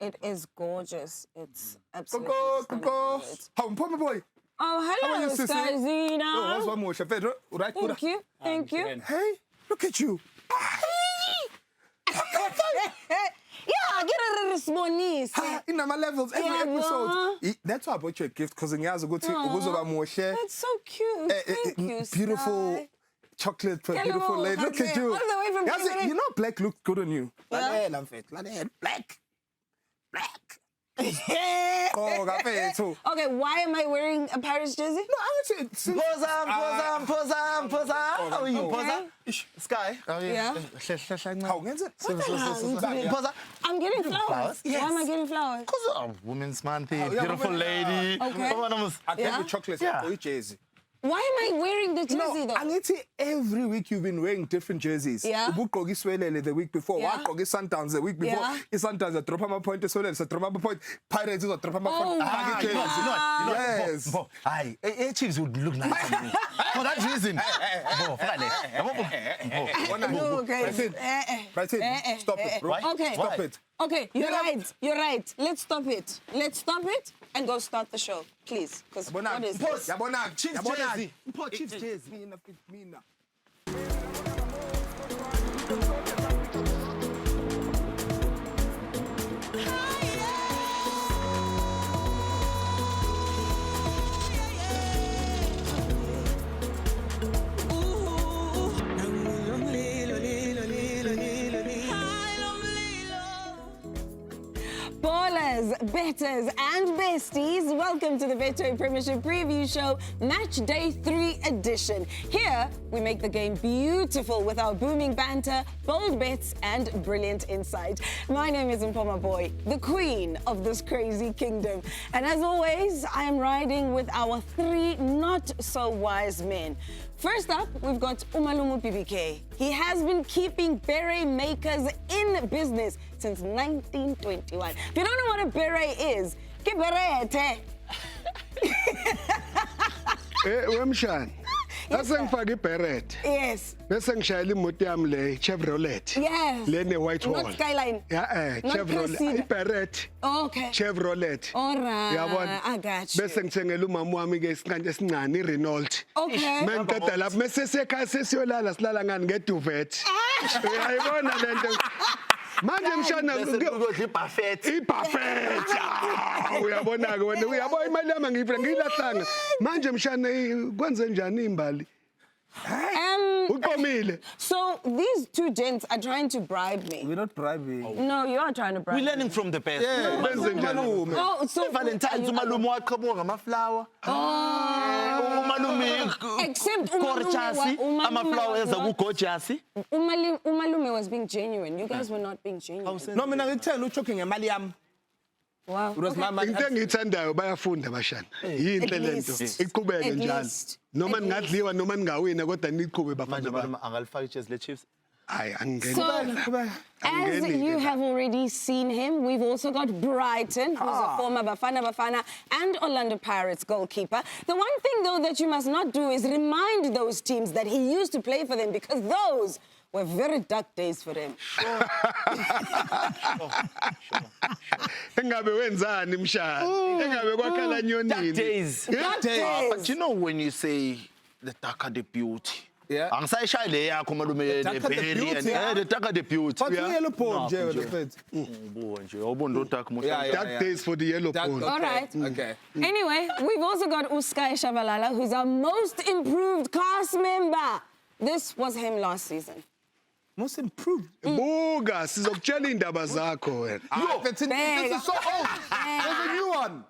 It is gorgeous. It's absolutely stunning. How Mpho Maboi? Oh, How are hello, you, sissy? Skazina. Oh, what's one more? Shafedro? Right, Thank you. Thank you. Hey, look at you. Yeah, get a S'bonise. In my levels, every episode. That's why I bought you a gift, because in years ago, it was more share. That's so cute. Thank you, beautiful Sky. chocolate for a beautiful lady. Look at you. All the way from England. You know, black looks good on you. Yeah. Black. Oh, okay, why am I wearing a Paris jersey? No, I would say... Posa. How are you, Posa? Sky? Oh, yeah. How is it? Posa? I'm getting flowers. Yes. Why am I getting flowers? Because Women's Month, beautiful lady. Okay. I gave you chocolate for your jersey. Why am I wearing the jersey, though? I need to every week you've been wearing different jerseys. Yeah. Ubukogi Swelele the week before. Yeah. Wakogi Sundowns the week before. Yeah. Sundowns a drop my point, Swelele a drop my point. Pirates is a drop my point. Yes. Hi, Chiefs would look nice on me. For that reason. Right. Stop it, bro. Okay. Stop it. Okay, you're right. Let's stop it and go start the show, please. Because what is this? Chiefs jersey. Chiefs jersey. Ballers, betters, and besties, welcome to the Betway Premiership Preview Show, Match Day 3 edition. Here, we make the game beautiful with our booming banter, bold bets, and brilliant insight. My name is Mpho Maboi, the queen of this crazy kingdom. And as always, I am riding with our 3 not-so-wise men. First up, we've got Umalumu BBK. He has been keeping beret makers in business since 1921. If you don't know what a beret is, ke beret. Wemshan. Asengifake iberet. Yes. Bese ngishayela imoto yami le Chevrolet. Yes. Lene white wall. Not Skyline. Yeah, Not Chevrolet. Cressida. Iberet. Okay. Chevrolet. All right. Yabona. I got you. Bese ngithengela umama wami ke isiqanje esincane iRenault. Okay. Mengiceda lapho mase sekhaya sesiyolala silala ngani ngeduvet. Uyayibona lento. Manje mshana ukudla ibuffet. Ibuffet. Uyabona ke wena uyabona imali yami ngiyilahlanga. Manje mshana kwenze njani imbali? So these 2 gents are trying to bribe me. We're not bribing. No, you are trying to bribe We're learning from the best. Yeah. Oh, so Valentine's umalume waqhamuka ngama-flower. Umalume except gorgeous. Ama-flower eza ku-gorgeous. Umalume was being genuine. You guys were not being genuine. No, mina ngithela uchoking ngemali yami. Wow. Into engiyithandayo bayafunda bashana. Yinhle lento. Iqhubeke njalo. Noma ningadliwa noma ningawina kodwa niqhube bafana bami. Angalifaka ijezi le-Chiefs. Hayi angingeni. So, as you have already seen him, we've also got Brighton, who's a former Bafana and Orlando Pirates goalkeeper. The one thing, though, that you must not do is remind those teams that he used to play for them, because those were very dark days for him. Engabe wenzani mshana? Engabe kwakhala nyonini? Dark days. Dark days. But you know when you say the darker the beauty. Yeah. Angisayishaya le yakho malume the darker the beauty. But yellow pole nje wena mfethu. Ubo nje awubona lo dark most. Dark days for the yellow pole. All right. Okay. Anyway, we've also got Sky Tshabalala, who's our most improved cast member. This was him last season. Most improved. Buga sizokutshela indaba zakho wena. This is so old. There's a new one.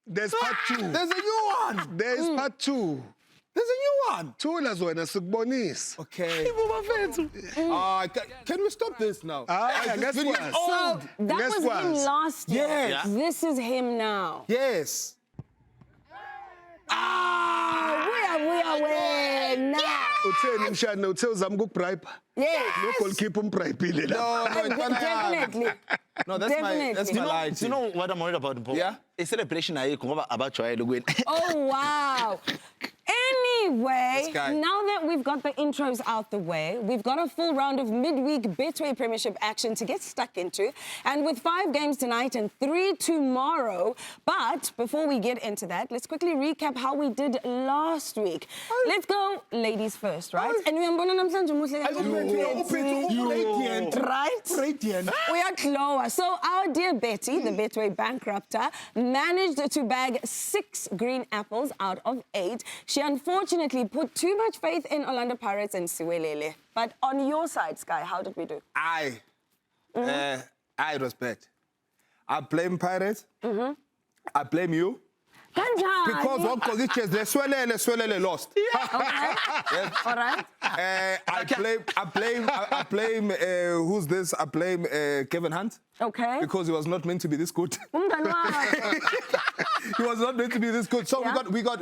There's part 2. There's a new one. There's part 2. There's a new one. Thula zona sikubonisa. Okay. Can we stop this now? Guess video what? is old. That Guess was what? him last year. Yes. This is him now. Yes. We are winning. Utheni mshana uthe uzama ukubribe? Yes. Lo goalkeeper umbribile la. Definitely. No, that's my lie. You know what I'm worried about, Mpho? Yeah. A celebration ayikho ngoba abajwayele kwena. Oh, wow. Anyway, This guy. now that we've got the intros out the way, we've got a full round of midweek Betway Premiership action to get stuck into. And with 5 games tonight and 3 tomorrow. But before we get into that, let's quickly recap how we did last week. Let's go ladies first, right? And we are Radiant. We are closer. So our dear Betty, the Betway bankrupter, managed to bag 6 green apples out of 8. She unfortunately put too much faith in Orlando Pirates and Siwelele. But on your side, Sky, how did we do? I respect. I blame Pirates. I blame you. Because one position, the Swelele lost. Okay. Yes. All right. I blame who's this? I blame Kevin Hunt. Okay. Because he was not meant to be this good. He was not meant to be this good. So Yeah. we got.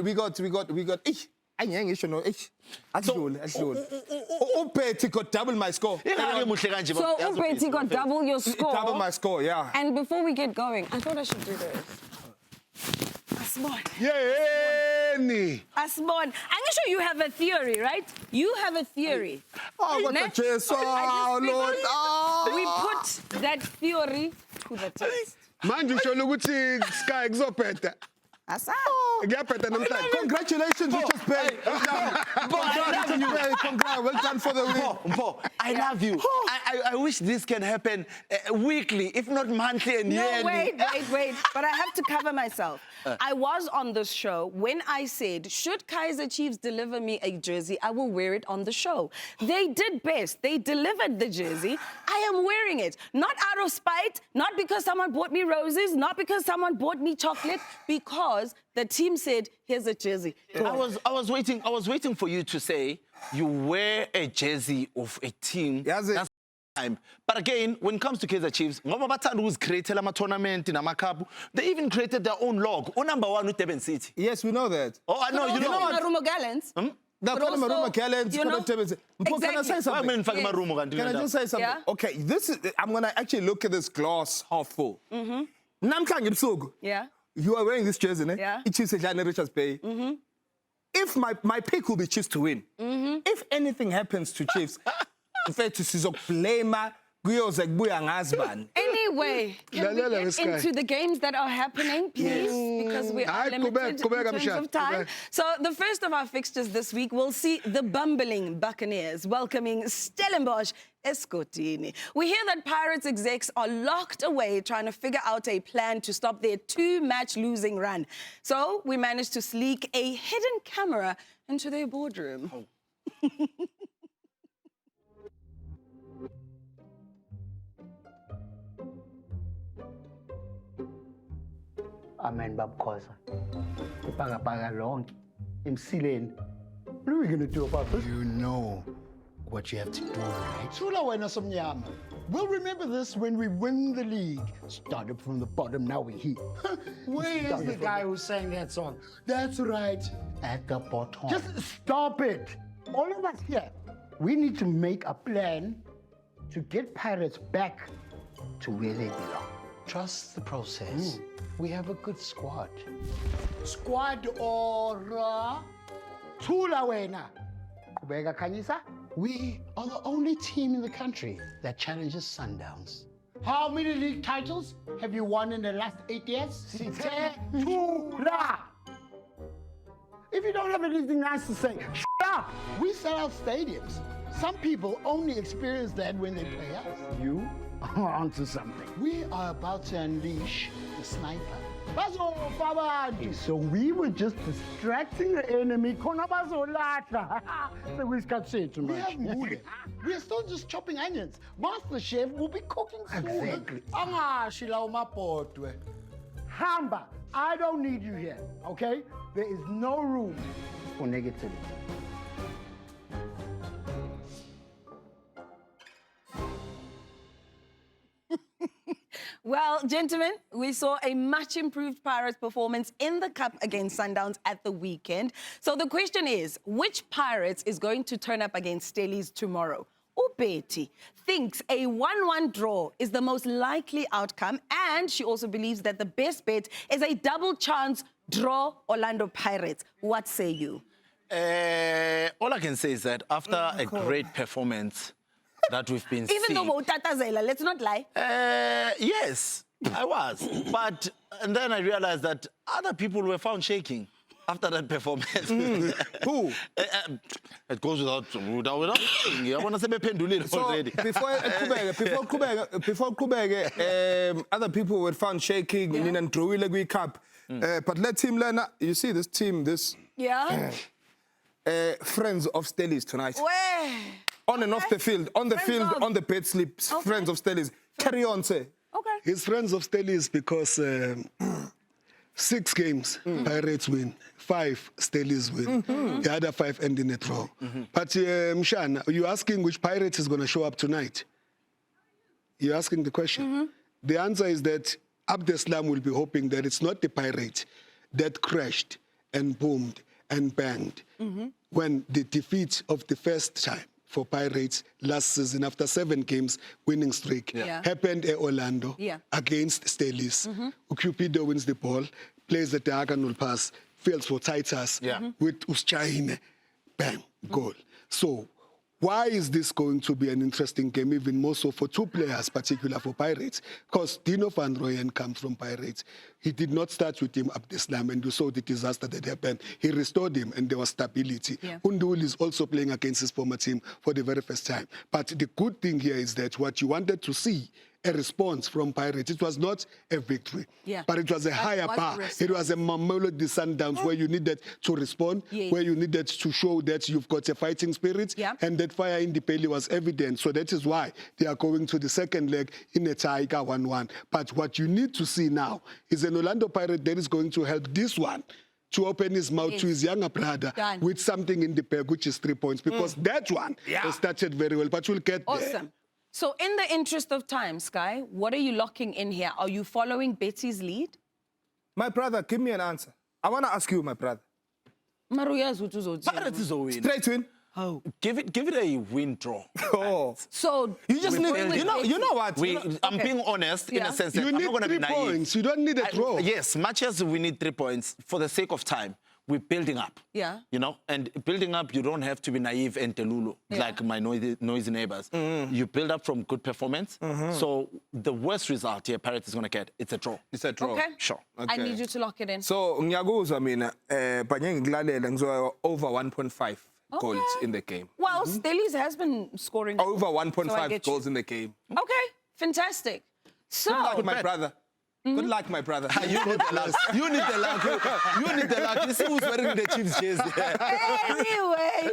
Betty got double my score. So Betty got double your score. Double my score, yeah. And before we get going, I thought I should do this. Asbon. Yeni. Asbon, I'm sure you have a theory, right? You have a theory. Oh, what Ne? a chase. Oh, Lord. We put that theory to the test. Manje usho ukuthi Sky kuzophetha. Asa. Ngiyaphetha namhlanje. Congratulations, Richard Pay. Well done for the win. Mpho, I love you. I wish this can happen weekly, if not monthly and No, yearly. wait. But I have to cover myself. I was on this show when I said, should Kaizer Chiefs deliver me a jersey, I will wear it on the show. They did best. They delivered the jersey. I am wearing it. Not out of spite, not because someone bought me roses, not because someone bought me chocolate, because the team said, here's a jersey. I was waiting for you to say you wear a jersey of a team. Yes, it- That's time. But again, when it comes to Kaizer Chiefs, ngoba bathanda ukuzicreatela ama-tournament namacup, they even created their own log. Number 1 with Durban City. Yes, we know that. Oh, I know, you know what? Marumo Gallants. The But also, Marumo Gallants, you know, Can I say exactly. something? Yes. Can I just say something? Yeah. Okay, I'm going to actually look at this glass half full. Namhlanje ebusuku, Yeah. you are wearing this jersey, ne? Yeah. It is a Richards Bay. If my pick will be Chiefs to win, if anything happens to Chiefs, in fact, blame Anyway, can we Lalela, get Sky. into the games that are happening, please? Because we are Hayi, limited qhubeka, in terms Msha, of time. qhubeka. So the first of our fixtures this week, we'll see the bumbling Buccaneers welcoming Stellenbosch FC. We hear that Pirates execs are locked away trying to figure out a plan to stop their 2-match losing run. So we managed to sneak a hidden camera into their boardroom. Amen babukhoza ibhakabhaka lonke emsileni. What are we going to do about this? You know what you have to do, right? Thula wena somnyama. We'll remember this when we win the league. Started from the bottom, now we're here. Where is Started the from guy who sang that song? That's right. At the bottom. Just stop it. All of us here, we need to make a plan to get Pirates back to where they belong. Trust the process. We have a good squad. Squad ora. Thula wena. Kubeka khanyisa. We are the only team in the country that challenges Sundowns. How many league titles have you won in the last 8 years? Thula. If you don't have anything nice to say, shut up. We sell out stadiums. Some people only experience that when they play us. You are onto something. We are about to unleash the sniper. So we were just distracting the enemy. Khona bazolahla. Sekuyisikhathi sethu We have manje. mood. We are still just chopping onions. Master Chef will be cooking soon. Exactly. Angashi lawo mabhodwe. Hamba, I don't need you here, okay? There is no room for negativity. Well, gentlemen, we saw a much improved Pirates performance in the Cup against Sundowns at the weekend. So the question is, which Pirates is going to turn up against Stellies tomorrow? Betty thinks a 1-1 draw is the most likely outcome, and she also believes that the best bet is a double chance draw Orlando Pirates. What say you? All I can say is that after a great performance that we've been Even seeing... though Tatazela, let's not lie. Yes, I was. And then I realized that other people were found shaking after that performance. Who? It goes without saying. I want to say pendulino already. Before Kubege, other people were found shaking in an Druilegui Cup. But let him learn. You see this team, this friends of Stellies tonight. Where? On and off the field, on the Friends field, of- on the betslip, friends of Stellies. Carry on, say. Okay. His friends of Stellies because 6 games, Pirates win. 5, Stellies win. The other 5 end in a draw. But Mshan, you're asking which Pirates is going to show up tonight? You're asking the question. The answer is that Abdeslam will be hoping that it's not the Pirate that crashed and boomed and banged when the defeat of the first time for Pirates last season after 7 games winning streak happened at Orlando against Stellies. Cupido wins the ball, plays the diagonal pass, fails for Titus with Uschahine, bang, goal. So why is this going to be an interesting game, even more so for 2 players, particular for Pirates? Because Dino van Rooyen comes from Pirates. He did not start with him Abdeslam, and you saw the disaster that happened. He restored him, and there was stability. Undul is also playing against his former team for the very first time. But the good thing here is that what you wanted to see, a response from Pirates. It was not a victory, but it was a higher bar. It was a Mamelodi Sundowns where you needed to respond, where you needed to show that you've got a fighting spirit, and that fire in the belly was evident. So that is why they are going to the second leg in a tie 1-1. But what you need to see now is an Orlando Pirate that is going to help this one to open his mouth to his younger brother with something in the bag, which is 3 points, because that one has started very well, but we'll get there. Awesome. So in the interest of time, Sky, what are you locking in here? Are you following Betty's lead? My brother, give me an answer. I want to ask you, my brother. Pirates is a win. Straight win. Oh. Give it a win draw. Oh. So You just need, you know what? I'm being honest in a sense that You I'm need not going to be 3 naive. points. You don't need a draw. Yes, much as we need 3 points, for the sake of time, we're building up. You know, and building up, you don't have to be naive and delulu, like my noisy neighbors. You build up from good performance. So the worst result here Pirates is going to get, it's a draw. It's a draw. Okay. Sure. I need you to lock it in. So, ngiyakuzwa mina, over 1.5 goals in the game. Well, Stellies has been scoring. Over So I 1.5 get you. goals in the game. Okay, fantastic. So, Good luck, my brother. Good luck, my brother. You need the luck. You need the luck. You need the luck. You see who's wearing the Chiefs jersey. anyway,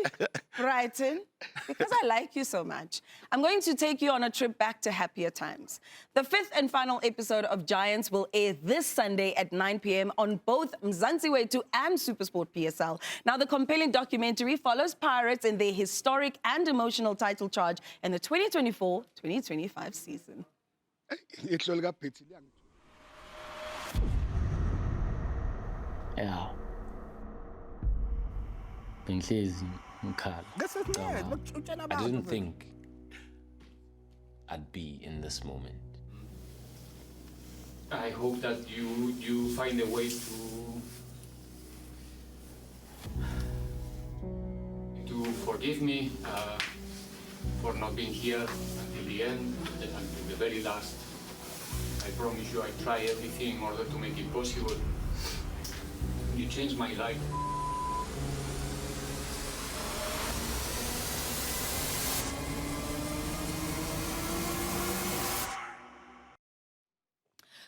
Brighton, because I like you so much, I'm going to take you on a trip back to happier times. The 5th and final episode of Giants will air this Sunday at 9 p.m. on both Mzansi Wetu and Supersport PSL. Now, the compelling documentary follows Pirates in their historic and emotional title charge in the 2024-2025 season. Yeah. Benhlezi ngikhala. I didn't think I'd be in this moment. I hope that you find a way to forgive me for not being here until the end, until the very last. I promise you I try everything in order to make it possible. You changed my life.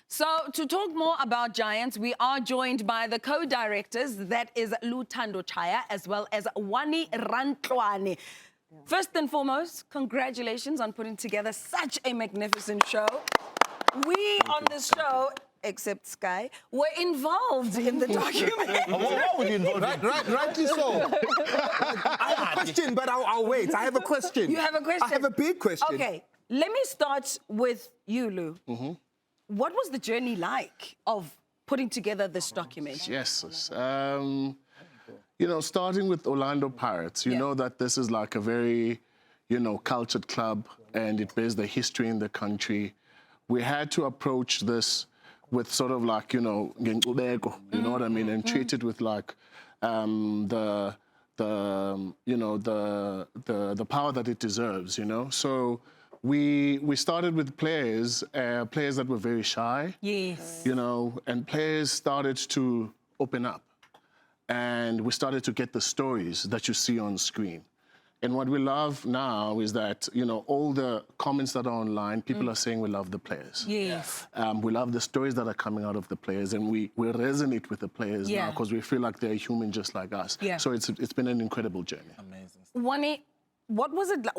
So to talk more about Giants, we are joined by the co-directors, that is Luthando Chaya, as well as Wani Rantlwane. First and foremost, congratulations on putting together such a magnificent show. We on this show, except Sky, were involved in the documentary. Rightly so. I have a question, but I'll wait. I have a question. You have a question? I have a big question. Okay, let me start with you, Lou. What was the journey like of putting together this documentary? Yes. You know, starting with Orlando Pirates, you know that this is like a very, cultured club, and it bears the history in the country. We had to approach this with sort of like, you know what I mean, and treat it with like the the power that it deserves, you know. So we started with players that were very shy. Yes. You know, and players started to open up. And we started to get the stories that you see on screen. And what we love now is that, you know, all the comments that are online, people are saying we love the players. Yes. We love the stories that are coming out of the players, and we resonate with the players now because we feel like they're human just like us. Yeah. So it's been an incredible journey. Amazing. Wani, what was it like?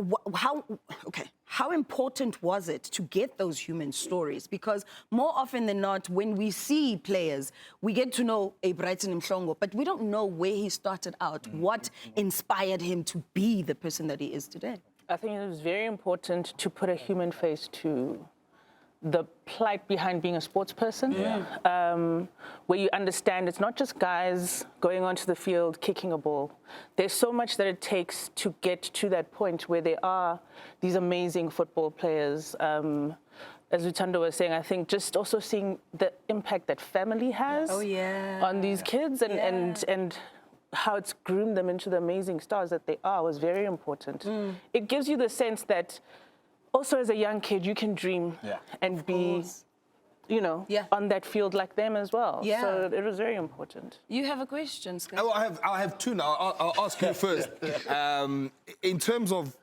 How important was it to get those human stories? Because more often than not, when we see players, we get to know a Brighton Mhlongo, but we don't know where he started out, what inspired him to be the person that he is today. I think it was very important to put a human face to the plight behind being a sports person, where you understand it's not just guys going onto the field kicking a ball. There's so much that it takes to get to that point where there are these amazing football players. As Utando was saying, I think just also seeing the impact that family has on these kids and how it's groomed them into the amazing stars that they are was very important. It gives you the sense that also, as a young kid, you can dream and be, you know, on that field like them as well. Yeah. So it was very important. You have a question, Sky? I have two now. I'll ask you first. In terms of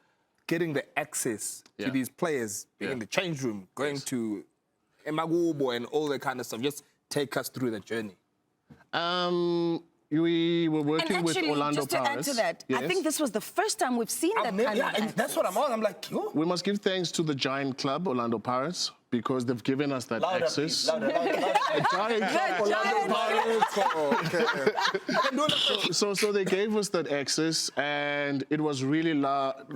getting the access to these players, being in the change room, going to Mhlongo and all that kind of stuff, just take us through the journey. We were working with actually, Orlando just to Pirates. add to that, I think this was the first time we've seen that kind of access. That's what I'm on. I'm like, yo. We must give thanks to the giant club, Orlando Pirates, because they've given us that access. Louder. A giant club, Orlando Pirates. So they gave us that access, and it was really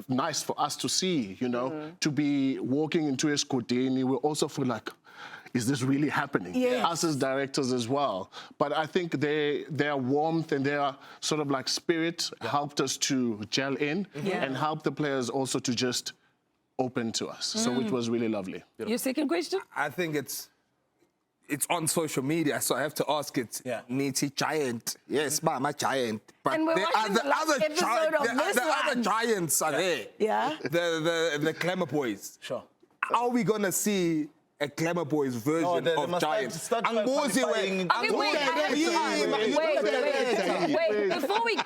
nice for us to see, you know, to be walking into a Scudini. We also feel like, is this really happening? Yes. Us as directors as well. But I think their warmth and their sort of like spirit helped us to gel in and help the players also to just open to us. So it was really lovely. Your second question? I think it's on social media, so I have to ask it. Niti giant. Yes, Mama giant. But And we're there watching the last episode of this other giants are there. Yeah. The Glamour Boys. Sure. Are we going to see a Glamour Boys version of Giants? Angozi Okay, wait, before we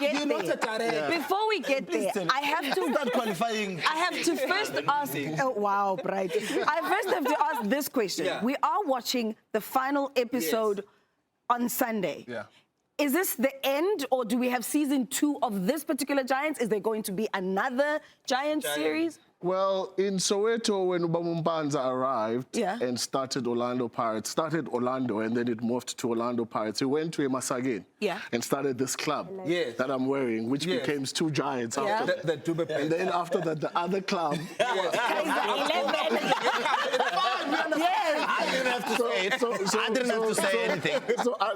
get there, I have to start qualifying. I have to first ask. Oh, wow, Bright. I first have to ask this question. We are watching the final episode on Sunday. Is this the end, or do we have season 2 of this particular Giants? Is there going to be another Giant series? Well, in Soweto, when Ubamumbanza arrived and started Orlando Pirates, started Orlando, and then it moved to Orlando Pirates. He went to Emasagin and started this club that I'm wearing, which became 2 Giants after that. And then after that, the other club. I didn't have to say it. I didn't have to say anything.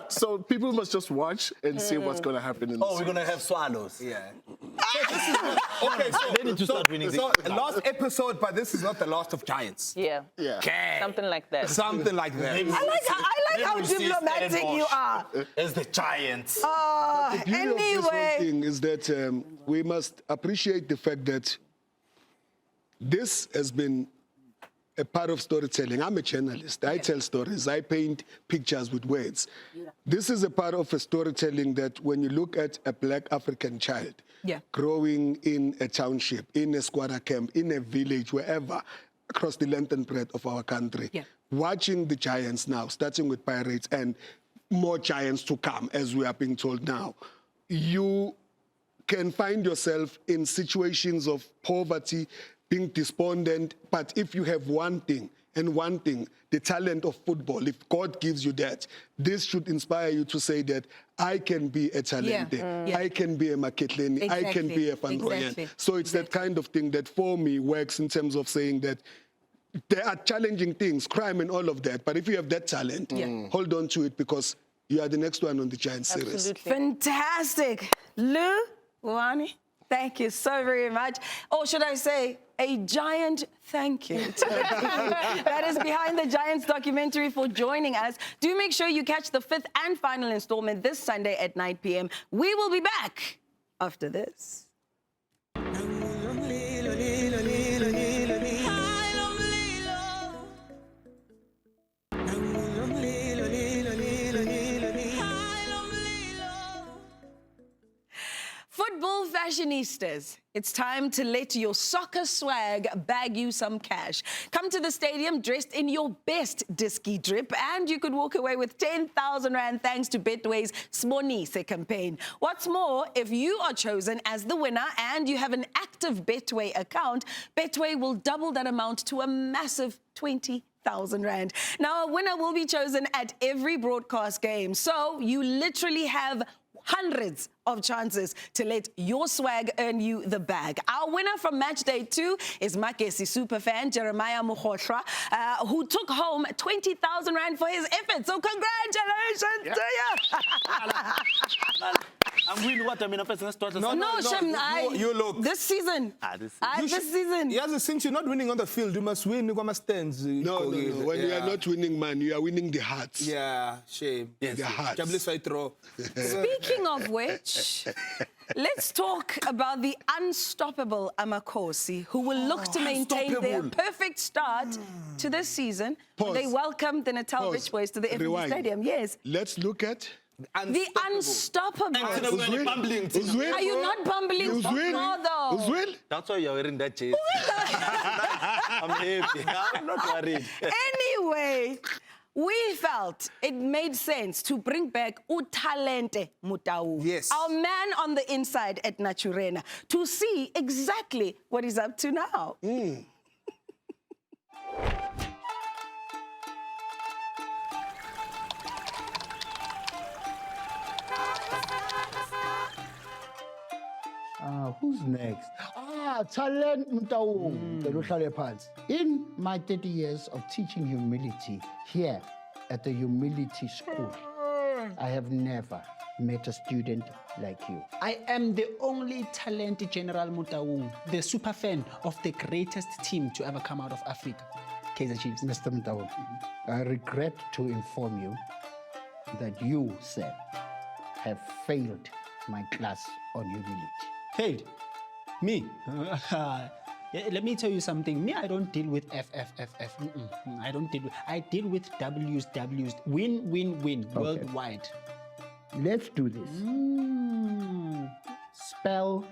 So people must just watch and see what's going to happen in the we're going to have swallows. Okay, they need to start winning last episode, but this is not the last of Giants. Okay. Something like that. Something like that. I like how diplomatic you are. It's the Giants. The beauty of this whole thing is that we must appreciate the fact that this has been a part of storytelling. I'm a journalist. I tell stories. I paint pictures with words. This is a part of a storytelling that when you look at a black African child growing in a township, in a squatter camp, in a village, wherever, across the length and breadth of our country, watching the Giants now, starting with Pirates and more Giants to come, as we are being told now, you can find yourself in situations of poverty, being despondent, but if you have one thing, the talent of football, if God gives you that, this should inspire you to say that I can be a Talente, I can be a Maketleni, I can be a Van Rooyen. So it's that kind of thing that for me works in terms of saying that there are challenging things, crime and all of that, but if you have that talent, hold on to it because you are the next one on the Giant series. Absolutely. Fantastic. Lou, Wani, thank you so very much. Or should I say, a giant thank you to the team that is behind the Giants documentary for joining us. Do make sure you catch the 5th and final installment this Sunday at 9 p.m. We will be back after this. Football fashionistas, it's time to let your soccer swag bag you some cash. Come to the stadium dressed in your best Diski drip and you could walk away with 10,000 Rand thanks to Betway's S'bonise Campaign. What's more, if you are chosen as the winner and you have an active Betway account, Betway will double that amount to a massive 20,000 Rand. Now, a winner will be chosen at every broadcast game, so you literally have hundreds of chances to let your swag earn you the bag. Our winner from match day 2 is Amakhosi superfan Jeremiah Mokhotlwa, who took home 20,000 Rand for his efforts. So congratulations to you. I'm winning what I mean. You look. This season. This season. Yes, since you're not winning on the field, you must win. You must stands. No. When you are not winning, man, you are winning the hearts. Yeah, shame. Yes. The hearts. Speaking of which, let's talk about the unstoppable Amakhosi, who will look to maintain their perfect start to this season. They welcome the Natal Rich Boys to the FNB Stadium. Yes. Let's look at the unstoppable. Are you not bumbling? Uzwin? That's why you're wearing that jersey. I'm happy. I'm not worried. Anyway, we felt it made sense to bring back Utalente Mutau, our man on the inside at Naturena, to see exactly what he's up to now. Who's next? Talent Mutau. In my 30 years of teaching humility here at the Humility School, I have never met a student like you. I am the only talented General Mutaung, the super fan of the greatest team to ever come out of Africa, Kaizer Chiefs. Mr. Mutaung, I regret to inform you that you, sir, have failed my class on humility. Failed? Me? Let me tell you something. Me, I don't deal with FFFF. I don't deal with. I deal with W's. Win, win, win. Okay. Worldwide. Let's do this. Spell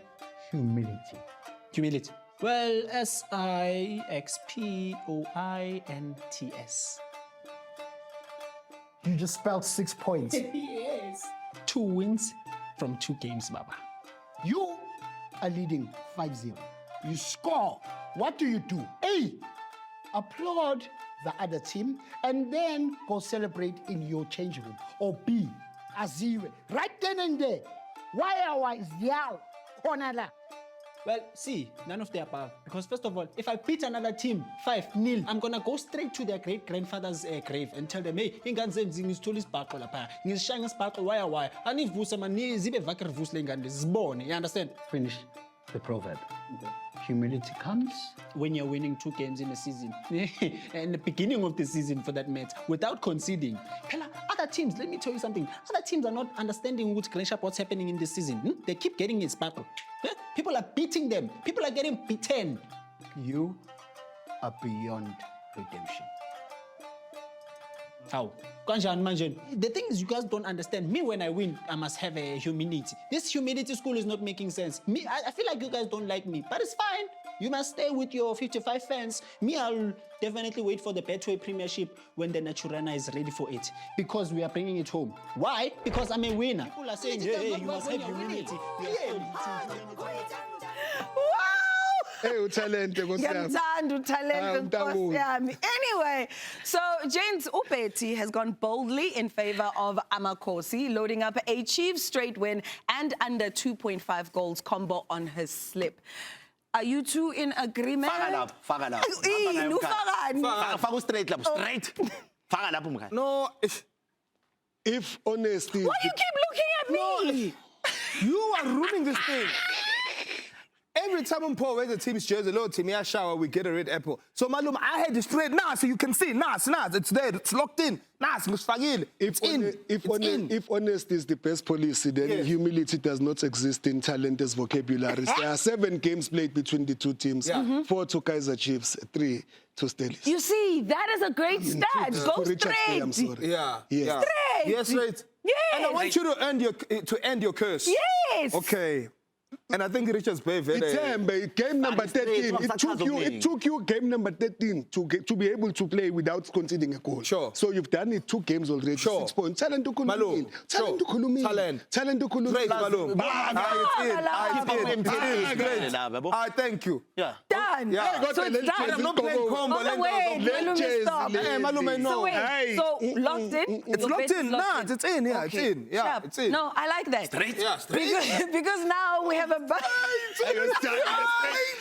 humility. Humility. Well, SIXPOINTS. You just spelled 6 points. Yes. 2 wins from 2 games, Baba. You are leading 5-0. You score. What do? A, applaud the other team and then go celebrate in your change room. Or B, aziwe. Right then and there. Why is yao? Well, see, none of the above. Because first of all, if I beat another team 5-0, I'm gonna go straight to their great-grandfather's grave and tell them, hey, ingane ngizithola isibhaqo lapha. Ngizishaya ngesibhaqo why? Anivusa mani zibe vakar vusle ingane zibone. You understand? Finish the proverb. Humility comes when you're winning 2 games in a season. And the beginning of the season, for that matter, without conceding. Other teams, let me tell you something. Other teams are not understanding what's happening in this season. They keep getting it sparkle. People are beating them. People are getting beaten. You are beyond redemption. How? The thing is, you guys don't understand. Me, when I win, I must have a humility. This humility school is not making sense. Me, I feel like you guys don't like me, but it's fine. You must stay with your 55 fans. Me, I'll definitely wait for the Betway Premiership when the Naturena is ready for it. Because we are bringing it home. Why? Because I'm a winner. People are saying, hey, you must have humility. Hey, utalente Anyway, so James Upeti has gone boldly in favor of Amakhosi, loading up a Chiefs straight win and under 2.5 goals combo on his slip. Are you two in agreement? No, if honesty. Why you keep looking at me? You are ruining this thing. every time Mpho wears the team's jersey, little team, yeah, shower, we get a red apple. So, Malum, I had it straight now, so you can see. Nas, it's there, it's locked in. Nas, it's in. If honest is the best policy, then humility does not exist in Talente's vocabulary. There are 7 games played between the two teams. 4 to Kaizer Chiefs, 3 to Stellenbosch. You see, that is a great stat. Go straight. I'm sorry. Yeah. Yeah. Straight. Yes, right. Yes. And I want you to end your curse. Yes. Okay. And I think Richard's very, game number 13. It took you game number 13 to be able to play without conceding a goal. Sure. So you've done it 2 games already. Sure. 6 points. Talent to Malum. Talent to Great, Malum. I thank you. Yeah. Done. Yeah. So it's done. I'm not playing combo. So wait, stop. Malum, no. So locked in? It's locked in. Nah, it's in. Yeah, it's in. Yeah, it's in. No, I like that. Straight. Yeah, straight. Because now we have a bunch.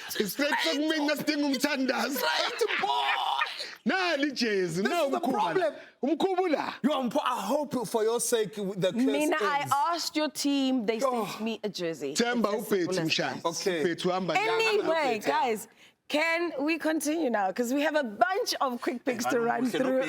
Straight from me, nothing umtandas. Nah, Jazz. No, the problem. I hope for your sake the curse Mina, ends. I asked your team, they sent me a jersey. Okay. Anyway, guys, can we continue now? Because we have a bunch of quick picks to run through.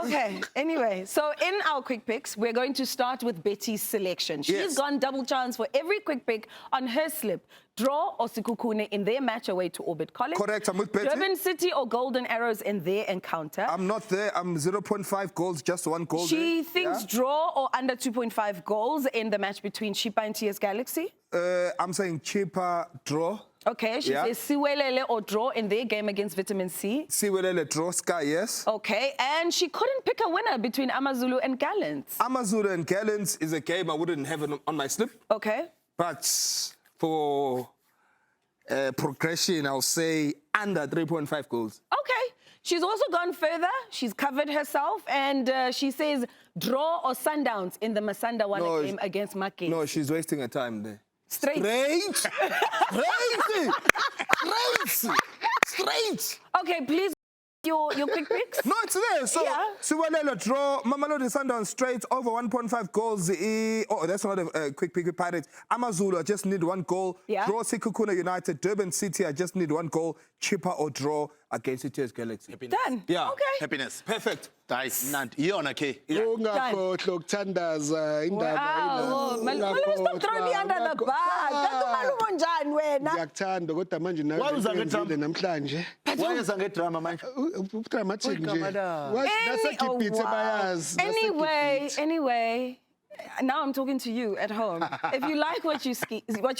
Okay, anyway, so in our quick picks, we're going to start with Betty's selection. She's gone double chance for every quick pick on her slip. Draw or Sikukune in their match away to Orbit College. Correct, I'm with Betty. Durban City or Golden Arrows in their encounter. I'm not there. I'm 0.5 goals, just 1 goal. She thinks draw or under 2.5 goals in the match between Chippa and TS Galaxy. I'm saying Chippa draw. Okay, she says Siwelele or draw in their game against Vitamin C. Siwelele draw, Sky, yes. Okay, and she couldn't pick a winner between Amazulu and Gallants. Amazulu and Gallants is a game I wouldn't have on my slip. Okay. But for progression, I'll say under 3.5 goals. Okay. She's also gone further. She's covered herself, and she says draw or Sundowns in the Masanda Wana game against Maki. No, she's wasting her time there. Straight. Straight. Okay, please, your quick picks. No, it's there. So, Siwelele draw, Mamelodi Sundowns straight over 1.5 goals. Oh, that's not a quick pick with Pirates. Amazulu, I just need 1 goal. Draw Sikukuna United. Durban City, I just need 1 goal. Chippa or draw against the TS Galaxy. Happiness. Done. Yeah. Okay. Happiness. Perfect. Nice. Yona K. Wow. Stop throwing me under the bus. Why was Anyway, now I'm talking to you at home. If you like what you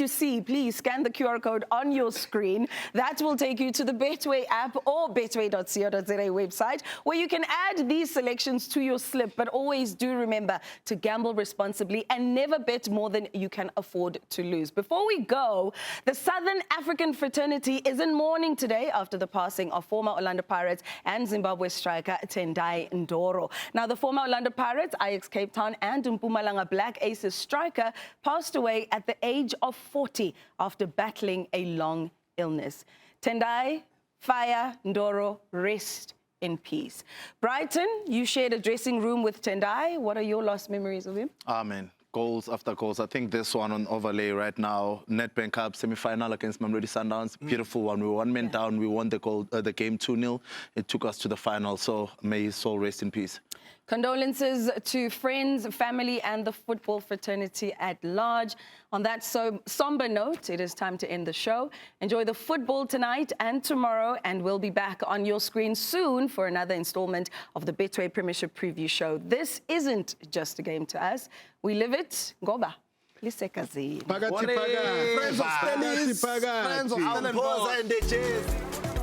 see, please scan the QR code on your screen. That will take you to the Betway app or betway.co.za website, where you can add these selections to your slip. But always do remember to gamble responsibly and never bet more than you can afford to lose. Before we go, the Southern African fraternity is in mourning today after the passing of former Orlando Pirates and Zimbabwe striker Tendai Ndoro. Now, the former Orlando Pirates, Ajax Cape Town and Mpumalanga Black Aces striker passed away at the age of 40 after battling a long illness. Tendai, Fire, Ndoro, rest in peace. Brighton, you shared a dressing room with Tendai. What are your last memories of him? Amen. Goals after goals. I think this one on overlay right now, Nedbank Cup semi-final against Mamelodi Sundowns, beautiful one. We were 1 man down. We won the game 2-0. It took us to the final. So may his soul rest in peace. Condolences to friends, family, and the football fraternity at large. On that somber note, it is time to end the show. Enjoy the football tonight and tomorrow, and we'll be back on your screen soon for another installment of the Betway Premiership Preview Show. This isn't just a game to us. We live it. Goba. Friends of Stellenbosch.